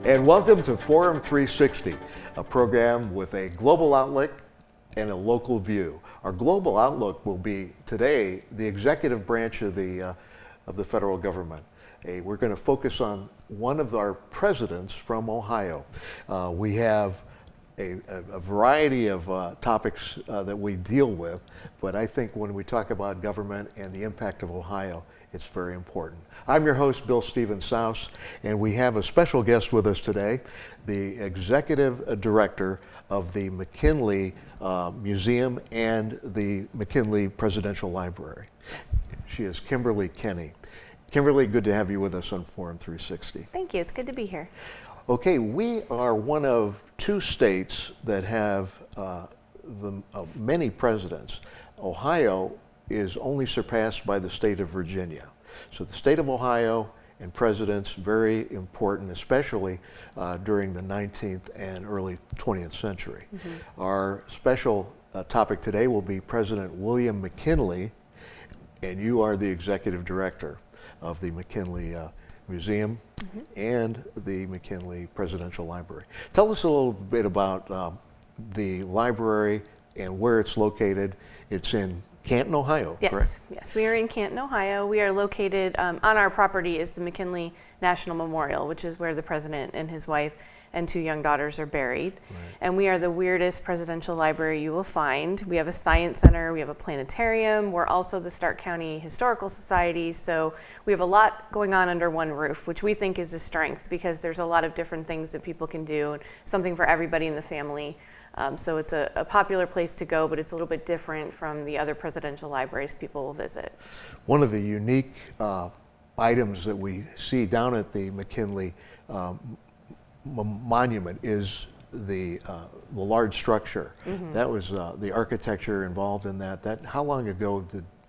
And welcome to Forum 360, a program with a global outlook and a local view. Our global outlook will be today the executive branch of the federal government. We're going to focus on one of our presidents from Ohio. We have a variety of topics that we deal with, but I think when we talk about government and the impact of Ohio, it's very important. I'm your host, Bill Stephen Souse, and we have a special guest with us today, the Executive Director of the McKinley Museum and the McKinley Presidential Library. She is Kimberly Kenney. Kimberly, good to have you with us on Forum 360. Thank you, it's good to be here. Okay, we are one of two states that have many presidents. Ohio is only surpassed by the state of Virginia. So the state of Ohio and presidents, very important, especially during the 19th and early 20th century. Mm-hmm. Our special topic today will be President William McKinley, and you are the executive director of the McKinley Museum mm-hmm. and the McKinley Presidential Library. Tell us a little bit about the library and where it's located. It's in Canton, Ohio, yes, correct? Yes, we are in Canton, Ohio. We are located, on our property is the McKinley National Memorial, which is where the president and his wife and two young daughters are buried. Right. And we are the weirdest presidential library you will find. We have a science center, we have a planetarium, we're also the Stark County Historical Society, so we have a lot going on under one roof, which we think is a strength because there's a lot of different things that people can do, something for everybody in the family. So it's a popular place to go, but it's a little bit different from the other presidential libraries people will visit. One of the unique items that we see down at the McKinley Monument is the large structure. Mm-hmm. That was the architecture involved in that. How long ago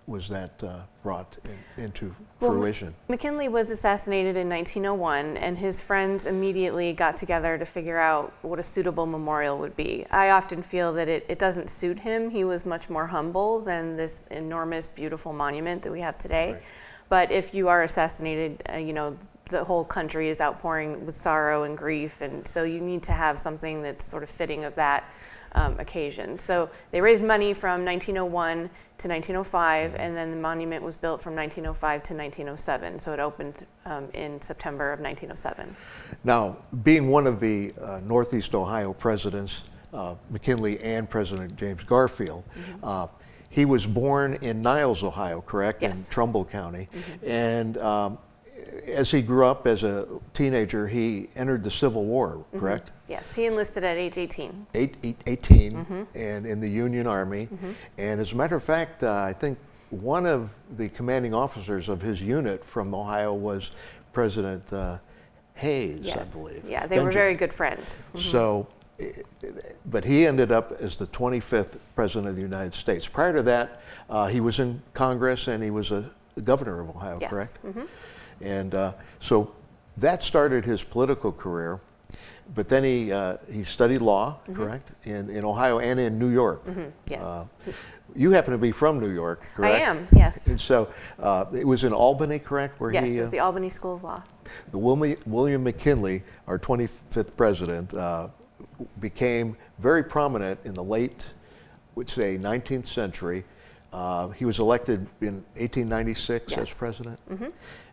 was that brought into fruition? McKinley was assassinated in 1901, and his friends immediately got together to figure out what a suitable memorial would be. I often feel that it doesn't suit him. He was much more humble than this enormous, beautiful monument that we have today. Right. But if you are assassinated, the whole country is outpouring with sorrow and grief, and so you need to have something that's sort of fitting of that occasion. So they raised money from 1901 to 1905, and then the monument was built from 1905 to 1907. So it opened in September of 1907. Now, being one of the Northeast Ohio presidents, McKinley and President James Garfield, mm-hmm. He was born in Niles, Ohio, correct? Yes. In Trumbull County. Mm-hmm. And as he grew up as a teenager, he entered the Civil War, correct? Mm-hmm. Yes, he enlisted at age 18. 18, mm-hmm. and in the Union Army. Mm-hmm. And as a matter of fact, I think one of the commanding officers of his unit from Ohio was President Hayes, yes. I believe. Yeah, they were very good friends. Mm-hmm. So, but he ended up as the 25th President of the United States. Prior to that, he was in Congress and he was a governor of Ohio, yes. correct? Mm-hmm. And so that started his political career, but then he studied law, mm-hmm. correct, in Ohio and in New York. Mm-hmm. Yes. You happen to be from New York, correct? I am, yes. And so it was in Albany, correct? Yes, it was the Albany School of Law. The William McKinley, our 25th president, became very prominent in the late, would say, 19th century. He was elected in 1896 yes. as president. Mm-hmm.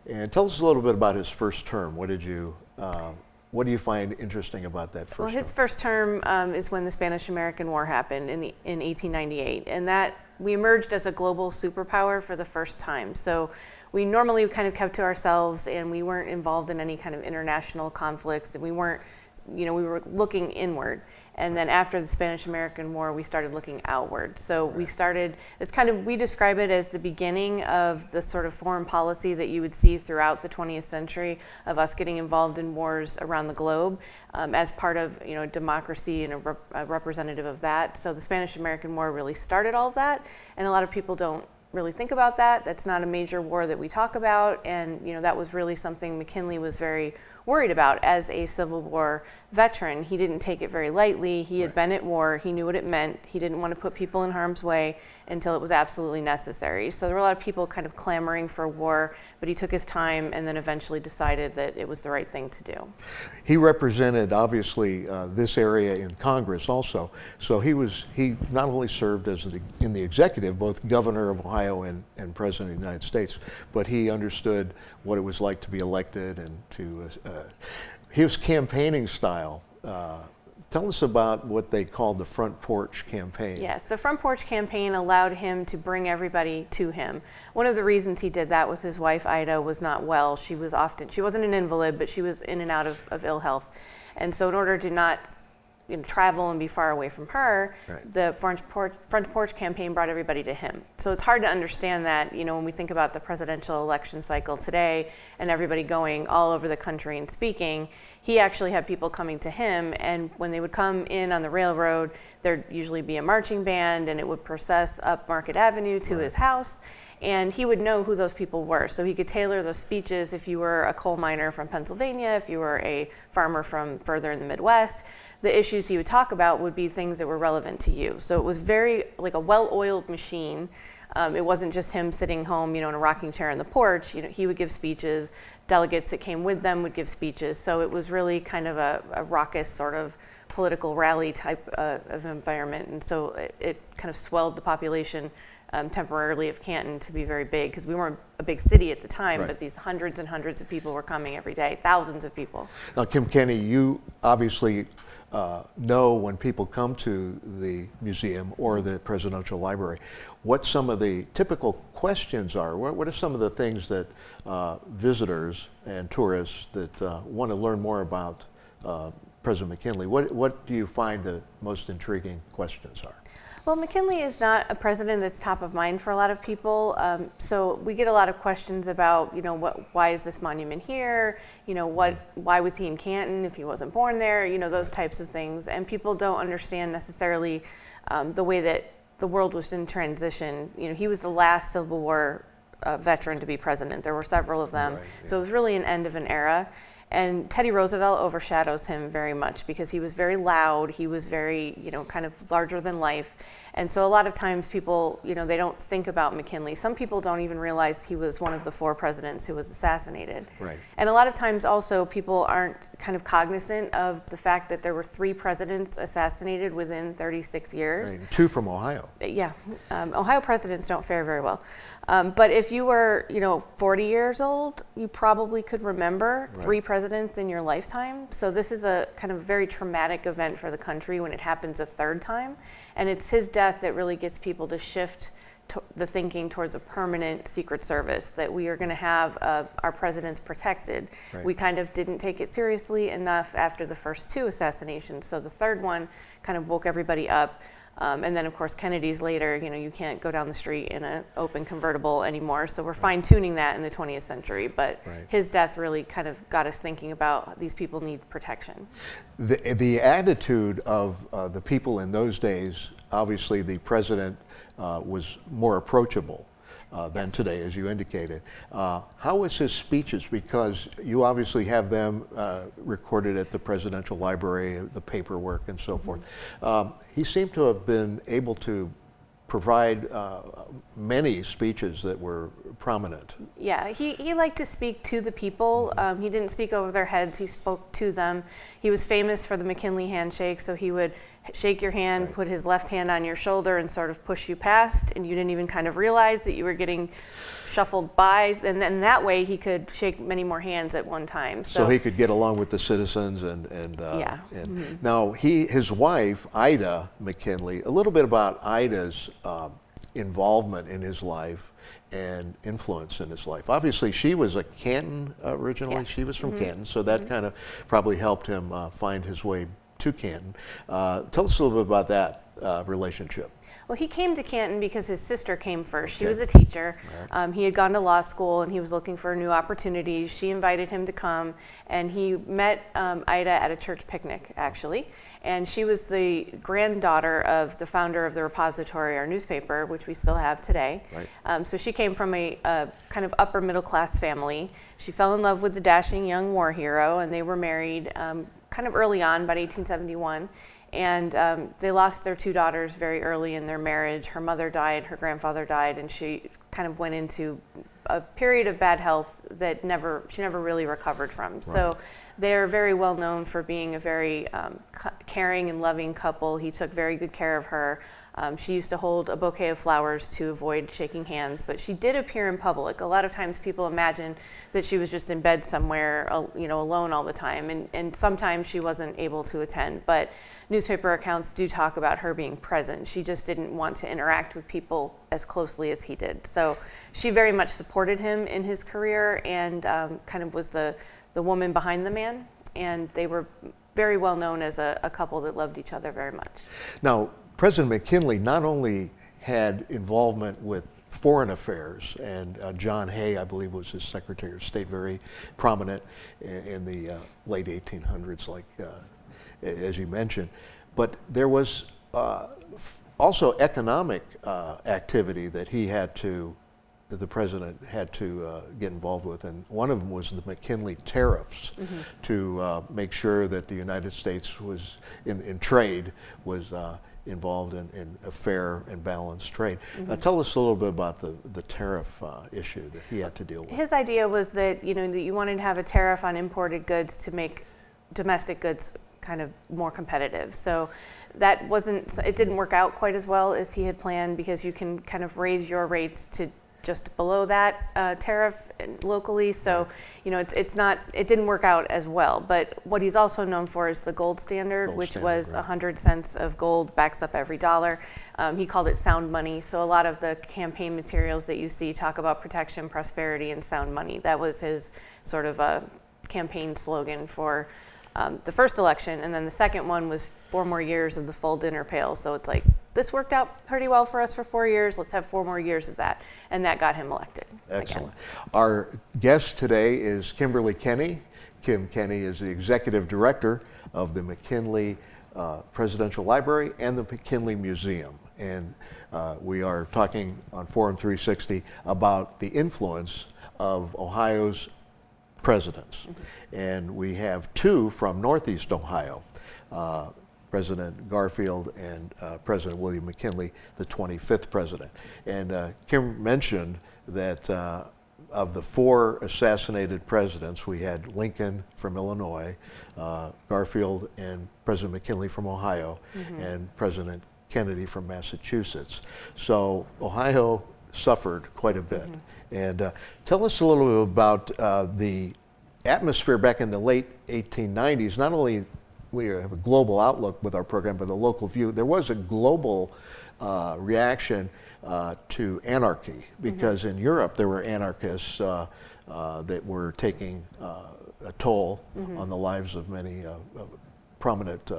And tell us a little bit about his first term. What do you find interesting about that first term? Well, his first term is when the Spanish-American War happened in 1898, and that we emerged as a global superpower for the first time. So we normally kind of kept to ourselves, and we weren't involved in any kind of international conflicts, and we weren't, we were looking inward. And then after the Spanish-American War, we started looking outward. So we started, we describe it as the beginning of the sort of foreign policy that you would see throughout the 20th century of us getting involved in wars around the globe as part of, democracy and a representative of that. So the Spanish-American War really started all of that. And a lot of people don't really think about that. That's not a major war that we talk about. And, that was really something McKinley was very worried about. As a Civil War veteran, he didn't take it very lightly. He had been at war. He knew what it meant. He didn't want to put people in harm's way until it was absolutely necessary. So there were a lot of people kind of clamoring for war, but he took his time and then eventually decided that it was the right thing to do. He represented, obviously, this area in Congress also. So he not only served as in the executive, both governor of Ohio and president of the United States, but he understood what it was like to be elected and to his campaigning style. Tell us about what they called the front porch campaign. Yes, the front porch campaign allowed him to bring everybody to him. One of the reasons he did that was his wife Ida was not well. She wasn't an invalid, but she was in and out of ill health. And so in order to not travel and be far away from her, the front porch campaign brought everybody to him. So it's hard to understand that, when we think about the presidential election cycle today and everybody going all over the country and speaking, he actually had people coming to him, and when they would come in on the railroad, there'd usually be a marching band and it would process up Market Avenue to his house. And he would know who those people were. So he could tailor those speeches if you were a coal miner from Pennsylvania, if you were a farmer from further in the Midwest. The issues he would talk about would be things that were relevant to you. So it was very like a well-oiled machine. It wasn't just him sitting home, in a rocking chair on the porch. He would give speeches. Delegates that came with them would give speeches. So it was really kind of a raucous sort of political rally type of environment. And so it kind of swelled the population temporarily of Canton to be very big, because we weren't a big city at the time, but these hundreds and hundreds of people were coming every day, thousands of people. Now, Kim Kenney, you obviously know when people come to the museum or the Presidential Library, what some of the typical questions are. What are some of the things that visitors and tourists that want to learn more about President McKinley, what do you find the most intriguing questions are? Well, McKinley is not a president that's top of mind for a lot of people. So we get a lot of questions about, why is this monument here? Why was he in Canton if he wasn't born there? Those types of things. And people don't understand necessarily the way that the world was in transition. He was the last Civil War veteran to be president. There were several of them. So it was really an end of an era. And Teddy Roosevelt overshadows him very much because he was very loud. He was very, kind of larger than life. And so a lot of times people, they don't think about McKinley. Some people don't even realize he was one of the 4 presidents who was assassinated. And a lot of times also people aren't kind of cognizant of the fact that there were 3 presidents assassinated within 36 years. 2 from Ohio. Yeah. Ohio presidents don't fare very well. But if you were, 40 years old, you probably could remember 3 presidents in your lifetime. So this is a kind of very traumatic event for the country when it happens a 3rd time. And it's his death that really gets people to shift the thinking towards a permanent Secret Service, that we are going to have our presidents protected. We kind of didn't take it seriously enough after the first 2 assassinations. So the 3rd one kind of woke everybody up. And then, of course, Kennedy's later, you can't go down the street in an open convertible anymore. So we're fine-tuning that in the 20th century. But his death really kind of got us thinking about these people need protection. The attitude of the people in those days, obviously the president was more approachable than today, as you indicated. How was his speeches? Because you obviously have them recorded at the Presidential Library, the paperwork and so forth. He seemed to have been able to provide many speeches that were prominent. Yeah, he liked to speak to the people. He didn't speak over their heads, he spoke to them. He was famous for the McKinley handshake, so he would shake your hand, put his left hand on your shoulder and sort of push you past, and you didn't even kind of realize that you were getting shuffled by, and then that way he could shake many more hands at one time. So he could get along with the citizens Now his wife, Ida McKinley, a little bit about Ida's involvement in his life and influence in his life. Obviously she was a Canton originally. She was from Canton, so that kind of probably helped him find his way to Canton. Tell us a little bit about that. relationship? Well, he came to Canton because his sister came first. She Okay. was a teacher. Right. He had gone to law school and he was looking for new opportunities. She invited him to come, and he met Ida at a church picnic, actually. And she was the granddaughter of the founder of the Repository, our newspaper, which we still have today. Right. So she came from a kind of upper middle class family. She fell in love with the dashing young war hero, and they were married kind of early on, about 1871. And they lost their two daughters very early in their marriage. Her mother died, her grandfather died, and she kind of went into a period of bad health that she never really recovered from. Right. So they're very well known for being a very caring and loving couple. He took very good care of her. She used to hold a bouquet of flowers to avoid shaking hands, but she did appear in public. A lot of times people imagine that she was just in bed somewhere, alone all the time, and sometimes she wasn't able to attend, but newspaper accounts do talk about her being present. She just didn't want to interact with people as closely as he did. So she very much supported him in his career and kind of was the woman behind the man, and they were very well known as a couple that loved each other very much. Now, President McKinley not only had involvement with foreign affairs, and John Hay, I believe, was his Secretary of State, very prominent in the late 1800s, like as you mentioned, but there was also economic activity that the president had to get involved with, and one of them was the McKinley tariffs, mm-hmm. to make sure that the United States was in trade was involved in a fair and balanced trade. Mm-hmm. Tell us a little bit about the tariff issue that he had to deal with. His idea was that that you wanted to have a tariff on imported goods to make domestic goods kind of more competitive. So it didn't work out quite as well as he had planned, because you can kind of raise your rates to just below that tariff locally. So, it didn't work out as well. But what he's also known for is the gold standard, which was 100 cents of gold backs up every dollar. He called it sound money. So a lot of the campaign materials that you see talk about protection, prosperity, and sound money. That was his sort of a campaign slogan for the first election. And then the second one was 4 more years of the full dinner pail. So it's like, this worked out pretty well for us for 4 years. Let's have 4 more years of that. And that got him elected. Excellent. Again. Our guest today is Kimberly Kenney. Kim Kenney is the Executive Director of the McKinley Presidential Library and the McKinley Museum. And we are talking on Forum 360 about the influence of Ohio's presidents. Mm-hmm. And we have 2 from Northeast Ohio. President Garfield and President William McKinley, the 25th president. And Kim mentioned that of the 4 assassinated presidents, we had Lincoln from Illinois, Garfield and President McKinley from Ohio, mm-hmm. and President Kennedy from Massachusetts. So Ohio suffered quite a bit. Mm-hmm. And tell us a little bit about the atmosphere back in the late 1890s. Not only we have a global outlook with our program, but a local view. There was a global reaction to anarchy, because mm-hmm. in Europe there were anarchists that were taking a toll mm-hmm. on the lives of many prominent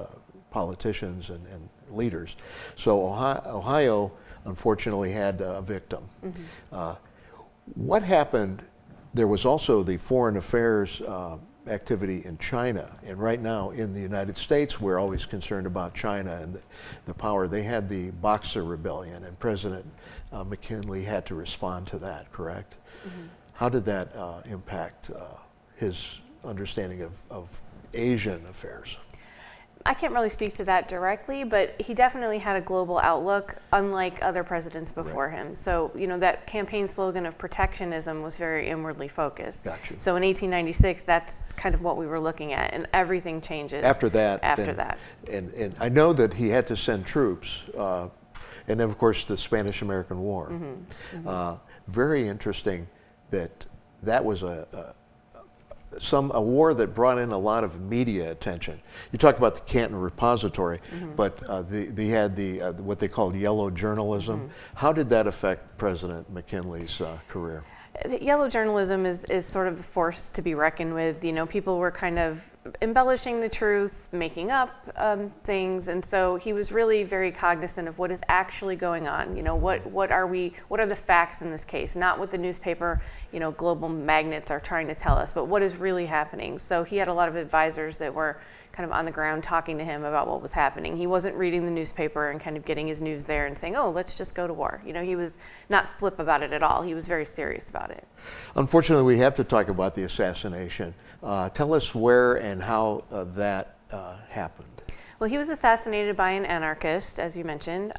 politicians and leaders. So Ohio unfortunately had a victim. Mm-hmm. What happened? There was also the foreign affairs activity in China, and right now in the United States we're always concerned about China and the power. They had the Boxer Rebellion, and President McKinley had to respond to that, correct? Mm-hmm. How did that impact his understanding of Asian affairs? I can't really speak to that directly, but he definitely had a global outlook, unlike other presidents before him. So, that campaign slogan of protectionism was very inwardly focused. Gotcha. So in 1896, that's kind of what we were looking at, and everything changes after that. And I know that he had to send troops, and then of course the Spanish-American War. Mm-hmm. Mm-hmm. Very interesting that was a war that brought in a lot of media attention. You talk about the Canton Repository, mm-hmm. but they had what they called yellow journalism. Mm-hmm. How did that affect President McKinley's career? Yellow journalism is sort of a force to be reckoned with. You know, people were kind of embellishing the truth, making up things, and so he was really very cognizant of what is actually going on. You know, what are the facts in this case, not what the newspaper, you know, global magnates are trying to tell us, but what is really happening. So he had a lot of advisors that were kind of on the ground talking to him about what was happening. He wasn't reading the newspaper and kind of getting his news there and saying, oh, let's just go to war. You know, he was not flip about it at all. He was very serious about it. Unfortunately, we have to talk about the assassination. Tell us where and how that happened. Well, he was assassinated by an anarchist, as you mentioned.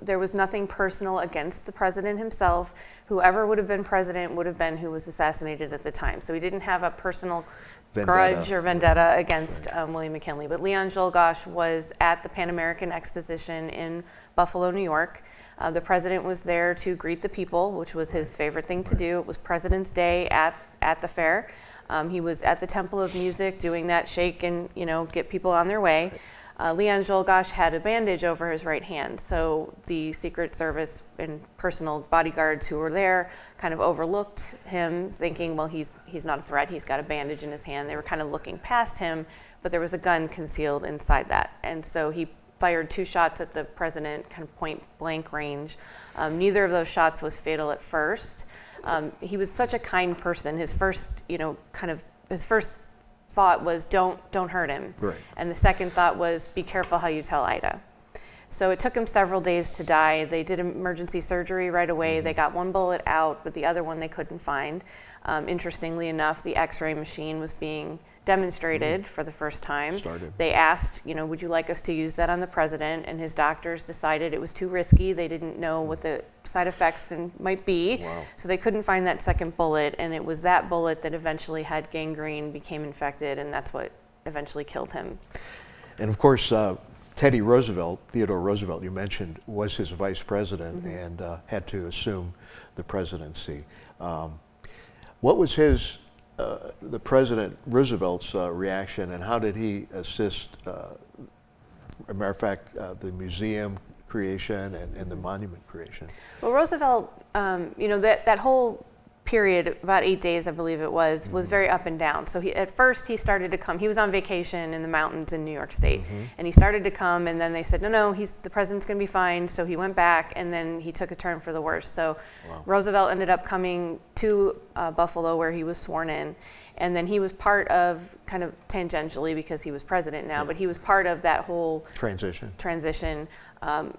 There was nothing personal against the president himself. Whoever would have been president would have been who was assassinated at the time. So he didn't have a personal grudge or vendetta against William McKinley. But Leon Czolgosz was at the Pan American Exposition in Buffalo, New York. The president was there to greet the people, which was his favorite thing to do. It was President's Day at the fair. He was at the Temple of Music doing that shake and, you know, get people on their way. Leon Czolgosz had a bandage over his right hand, so the Secret Service and personal bodyguards who were there kind of overlooked him, thinking, well, he's not a threat, he's got a bandage in his hand. They were kind of looking past him, but there was a gun concealed inside that, and so he fired 2 shots at the president, kind of point blank range. Neither of those shots was fatal at first. He was such a kind person. His first thought was don't hurt him. Right. And the second thought was be careful how you tell Ida. So it took him several days to die. They did emergency surgery right away. They got 1 bullet out, but the other one they couldn't find. Interestingly enough, the X-ray machine was being demonstrated for the first time. They asked, you know, would you like us to use that on the president? And his doctors decided it was too risky. They didn't know what the side effects might be. Wow. So they couldn't find that second bullet, and it was that bullet that eventually had gangrene, became infected, and that's what eventually killed him. And of course, Theodore Roosevelt, you mentioned, was his vice president and had to assume the presidency. What was the President Roosevelt's reaction, and how did he assist, as a matter of fact, the museum creation and the monument creation? Well, Roosevelt, you know, that whole period, about 8 days, I believe it was very up and down. So at first he started to come. He was on vacation in the mountains in New York State, and he started to come, and then they said, no, the president's going to be fine. So he went back, and then he took a turn for the worse. So Roosevelt ended up coming to Buffalo, where he was sworn in, and then he was part of, kind of tangentially because he was president now, but he was part of that whole transition.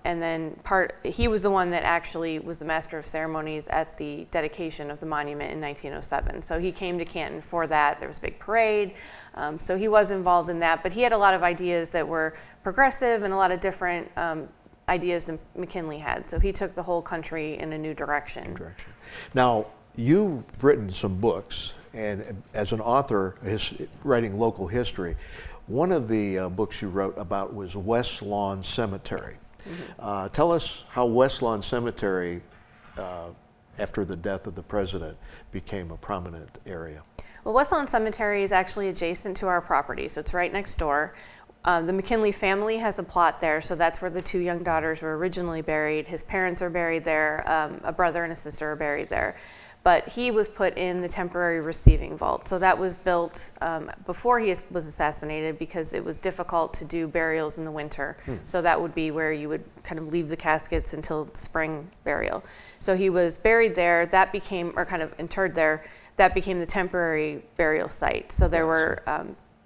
And then he was the one that actually was the master of ceremonies at the dedication of the monument in 1907. So he came to Canton for that. There was a big parade. So he was involved in that, but he had a lot of ideas that were progressive and a lot of different ideas than McKinley had. So he took the whole country in a new direction. Now, you've written some books, and as an author, writing local history, one of the books you wrote about was West Lawn Cemetery. Tell us how West Lawn Cemetery, after the death of the president, became a prominent area. Well, West Lawn Cemetery is actually adjacent to our property, so it's right next door. The McKinley family has a plot there, so that's where the 2 young daughters were originally buried. His parents are buried there. A brother and a sister are buried there. But he was put in the temporary receiving vault. So that was built before he was assassinated, because it was difficult to do burials in the winter. So that would be where you would kind of leave the caskets until the spring burial. So he was buried there. That became, or kind of interred there, that became the temporary burial site. So there were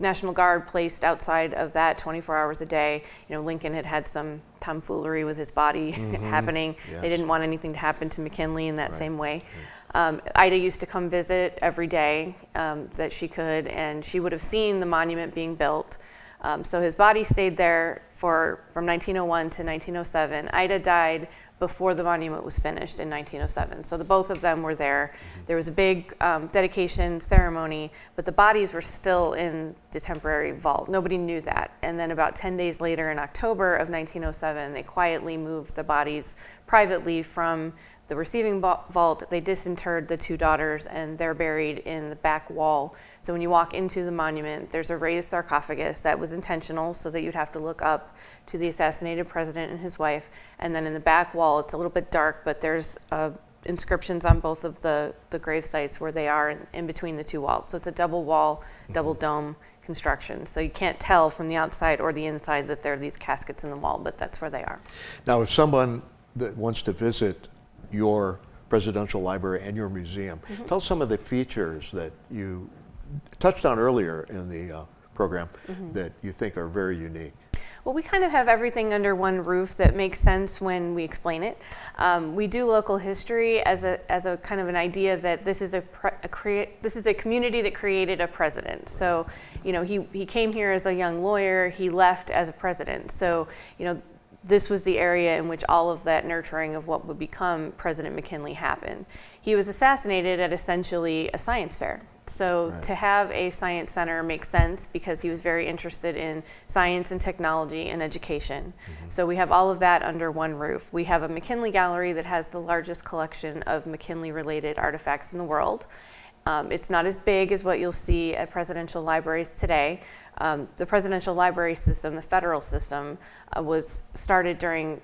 National Guard placed outside of that 24 hours a day. You know, Lincoln had some tomfoolery with his body happening. They didn't want anything to happen to McKinley in that same way. Ida used to come visit every day that she could, and she would have seen the monument being built. So his body stayed there from 1901 to 1907. Ida died before the monument was finished in 1907. So the both of them were there. There was a big dedication ceremony, but the bodies were still in the temporary vault. Nobody knew that. And then about 10 days later, in October of 1907, they quietly moved the bodies privately from the receiving vault. They disinterred the 2 daughters, and they're buried in the back wall. So when you walk into the monument, there's a raised sarcophagus that was intentional, so that you'd have to look up to the assassinated president and his wife. And then in the back wall, it's a little bit dark, but there's a inscriptions on both of the grave sites where they are in between the two walls. So it's a double wall, double dome construction. So you can't tell from the outside or the inside that there are these caskets in the wall, but that's where they are. Now, if someone that wants to visit your presidential library and your museum, tell us some of the features that you touched on earlier in the program that you think are very unique. Well, we kind of have everything under one roof that makes sense when we explain it. We do local history as a kind of an idea that this is a community that created a president. So, you know, he came here as a young lawyer, he left as a president. So, you know, this was the area in which all of that nurturing of what would become President McKinley happened. He was assassinated at essentially a science fair. So to have a science center makes sense because he was very interested in science and technology and education. So we have all of that under one roof. We have a McKinley Gallery that has the largest collection of McKinley-related artifacts in the world. It's not as big as what you'll see at presidential libraries today. The presidential library system, the federal system, was started during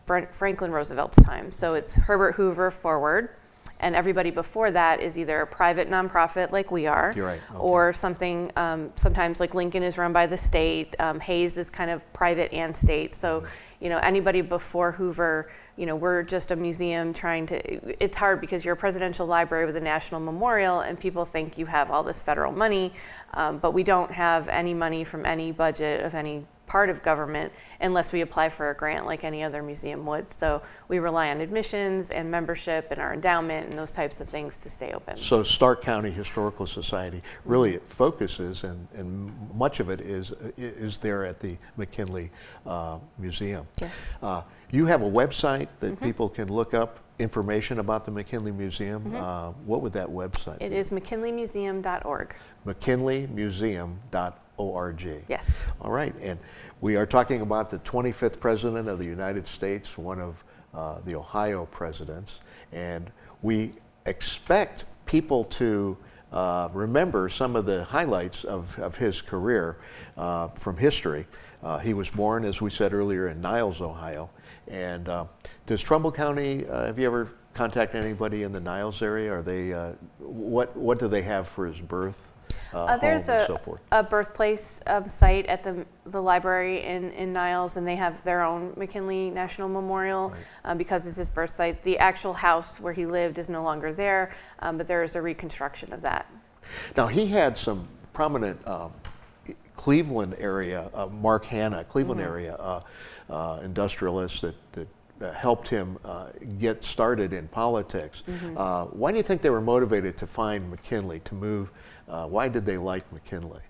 Franklin Roosevelt's time. So it's Herbert Hoover forward, and everybody before that is either a private nonprofit like we are, You're right. Okay. or something, sometimes like Lincoln is run by the state, Hayes is kind of private and state. So, you know, anybody before Hoover, you know, we're just a museum trying to, it's hard because you're a presidential library with a national memorial and people think you have all this federal money, but we don't have any money from any budget of any part of government unless we apply for a grant like any other museum would. So we rely on admissions and membership and our endowment and those types of things to stay open. So Stark County Historical Society really it focuses, and much of it is there at the McKinley Museum. Yes. You have a website that people can look up information about the McKinley Museum. What would that website be? It is mckinleymuseum.org. mckinleymuseum.org. Yes. All right, and we are talking about the 25th President of the United States, one of the Ohio presidents, and we expect people to remember some of the highlights of his career from history. He was born, as we said earlier, in Niles, Ohio, and does Trumbull County, have you ever contacted anybody in the Niles area? Are they, what do they have for his birth? There's home and so forth? a birthplace site at the library in Niles, and they have their own McKinley National Memorial because it's his birth site. The actual house where he lived is no longer there, but there is a reconstruction of that. Now, he had some prominent Cleveland area, Mark Hanna, Cleveland area industrialists that helped him get started in politics. Why do you think they were motivated to find McKinley, to move? Why did they like McKinley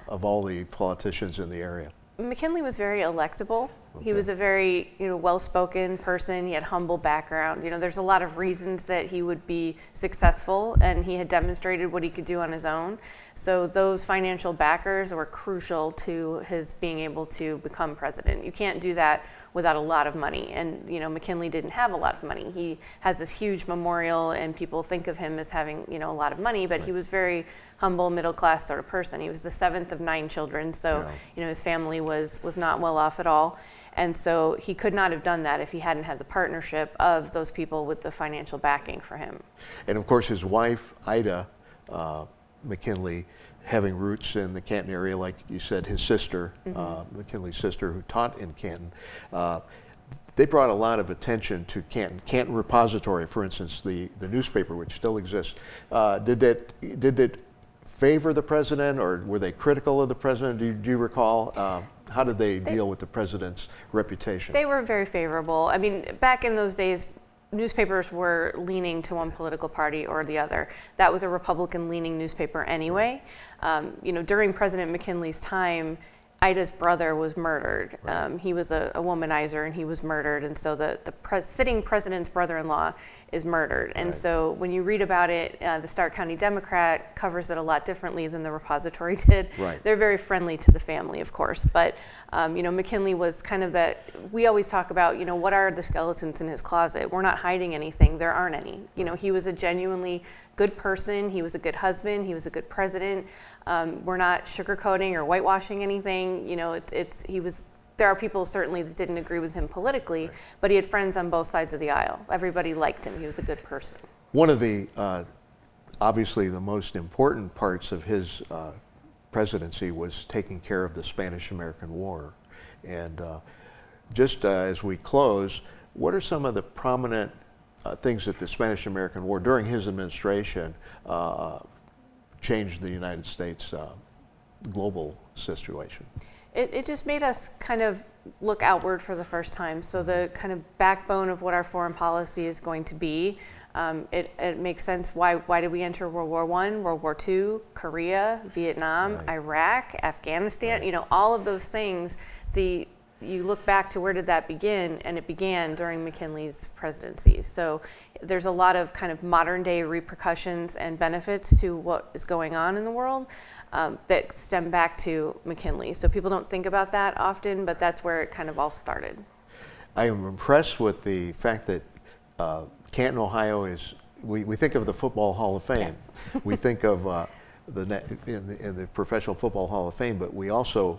of all the politicians in the area? McKinley was very electable. He was a very, you know, well-spoken person. He had humble background. You know, there's a lot of reasons that he would be successful, and he had demonstrated what he could do on his own. So those financial backers were crucial to his being able to become president. You can't do that without a lot of money, and you know, McKinley didn't have a lot of money. He has this huge memorial, and people think of him as having, you know, a lot of money, but he was very humble, middle-class sort of person. He was the 7th of 9 children, so you know, his family was not well off at all. And so he could not have done that if he hadn't had the partnership of those people with the financial backing for him. And of course, his wife, Ida McKinley, having roots in the Canton area, like you said, his sister, McKinley's sister, who taught in Canton, they brought a lot of attention to Canton. Canton Repository, for instance, the newspaper, which still exists. Did that favor the president, or were they critical of the president? Do you recall? How did they deal with the president's reputation? They were very favorable. I mean, back in those days, newspapers were leaning to one political party or the other. That was a Republican-leaning newspaper anyway. You know, during President McKinley's time, Ida's brother was murdered. He was a womanizer, and he was murdered, and so the sitting president's brother-in-law is murdered. And so when you read about it, the Stark County Democrat covers it a lot differently than the repository did. They're very friendly to the family, of course, but you know, McKinley was kind of that. We always talk about, you know, what are the skeletons in his closet? We're not hiding anything. There aren't any. You know, he was a genuinely good person. He was a good husband. He was a good president. We're not sugarcoating or whitewashing anything. You know, he was there are people certainly that didn't agree with him politically, but he had friends on both sides of the aisle. Everybody liked him. He was a good person. One of the, obviously the most important parts of his presidency was taking care of the Spanish-American War. And just as we close, what are some of the prominent things that the Spanish-American War during his administration changed the United States global situation? It just made us kind of look outward for the first time. So the kind of backbone of what our foreign policy is going to be, it makes sense. Why did we enter World War I, World War II, Korea, Vietnam, Right. Iraq, Afghanistan, Right. All of those things, you look back to where did that begin, and it began during McKinley's presidency. So there's a lot of kind of modern day repercussions and benefits to what is going on in the world that stem back to McKinley. So people don't think about that often, but that's where it kind of all started. I am impressed with the fact that Canton, Ohio is, we think of the Football Hall of Fame. Yes. We think of in the Professional Football Hall of Fame, but we also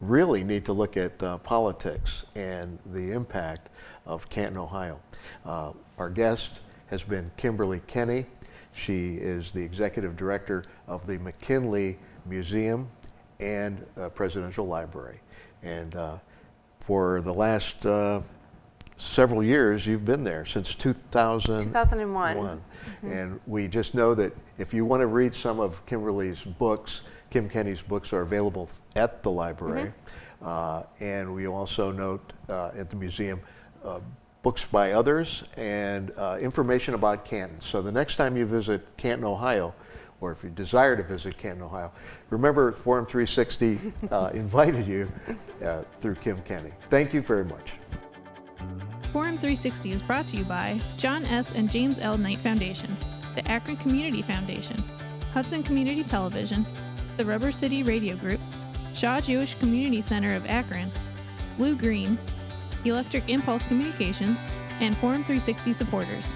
really need to look at politics and the impact of Canton, Ohio. Our guest has been Kimberly Kenney. She is the executive director of the McKinley Museum and Presidential Library. And for the last several years, you've been there since 2001. Mm-hmm. And we just know that if you want to read some of Kimberly's books, Kim Kenney's books are available at the library. Mm-hmm. And we also note at the museum books by others and information about Canton. So the next time you visit Canton, Ohio, or if you desire to visit Canton, Ohio, remember Forum 360 invited you through Kim Kenney. Thank you very much. Forum 360 is brought to you by John S. and James L. Knight Foundation, the Akron Community Foundation, Hudson Community Television, the Rubber City Radio Group, Shaw Jewish Community Center of Akron, Blue Green, Electric Impulse Communications, and Forum 360 supporters.